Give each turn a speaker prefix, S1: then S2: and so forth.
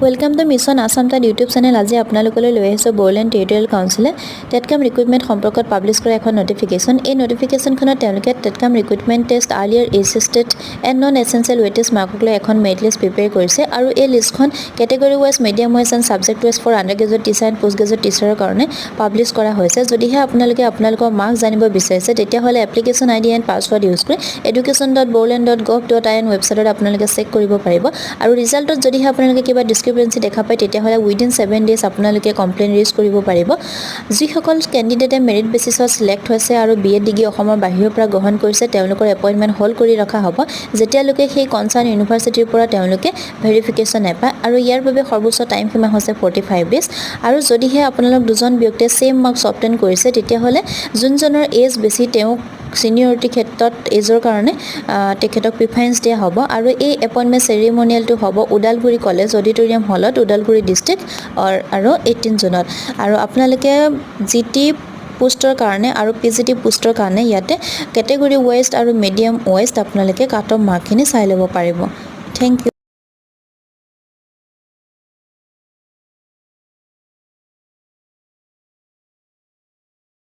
S1: Welcome to mission Assam tide YouTube channel. আজি আপোনালোকলৈ লৈ আহিছোঁ বড়োলেণ্ড টেৰিটৰিয়েল কাউন্সিলে টেটকাম ৰিক্ৰুইটমেণ্ট সম্পৰ্কত পাব্লিছ কৰা এখন নটিফিকেশ্যন। এই নটিফিকেশ্যনখনত তেওঁলোকে TET cum recruitment test earlier assisted and non essential weightage মাৰ্কক লৈ এখন মেৰিট লিষ্ট প্ৰিপেয়াৰ কৰিছে আৰু এই লিষ্টখন category wise medium wise and subject wise for undergraduate teacher and post graduate টিচাৰৰ কাৰণে পাব্লিছ কৰা হৈছে। যদিহে আপোনালোকে আপোনালোকৰ মাৰ্কছ জানিব বিচাৰিছে তেতিয়াহ'লে application ID and password use কৰি education.boroland.gov.in ৱেবছাইটত আপোনালোকে চেক কৰিব পাৰিব আৰু ৰিজাল্টত যদিহে আপোনালোকে কিবা ডিসক্ৰিপেন্সি দেখা পায় তেতিয়াহ'লে উইদিন 7 ডেজ আপোনালোকে কমপ্লেইন ৰেজ কৰিব পাৰিব। যিসকল কেণ্ডিডেটে মেৰিট বেচিছত সিলেক্ট হৈছে আৰু বিএড ডিগ্ৰী অসমৰ বাহিৰৰ পৰা গ্ৰহণ কৰিছে তেওঁলোকৰ এপইণ্টমেণ্ট হোল্ড কৰি ৰখা হ'ব যেতিয়ালৈকে সেই কনচাৰ্ন ইউনিভাৰ্চিটিৰ পৰা তেওঁলোকে ভেৰিফিকেশ্যন নাপায় আৰু ইয়াৰ বাবে সৰ্বোচ্চ টাইম সীমা হৈছে 45 ডেজ। আৰু যদিহে আপোনালোক দুজন ব্যক্তিয়ে সেম মাৰ্কছ অবটেইন কৰিছে তেতিয়াহ'লে যোনজনৰ এজ বেছি তেওঁক সিনিয়ৰিটি ক্ষেত্ৰত এজৰ কাৰণে তেখেতক প্ৰিফাৰেন্স দিয়া হ'ব আৰু এই এপইণ্টমেণ্ট চেৰিমনিয়েলটো হ'ব ওদালগুৰি কলেজ অডিটৰিয়াম হলত ওদালগুৰি ডিষ্ট্ৰিক্ট আৰু 18 জুনত। আৰু আপোনালোকে জিটি পোষ্টৰ কাৰণে আৰু পিজিটি পোষ্টৰ কাৰণে ইয়াতে কেটেগৰী ৱাইজ আৰু মিডিয়াম ৱাইজ আপোনালোকে কাট অফ মাৰ্কখিনি চাই ল'ব পাৰিব। Thank U.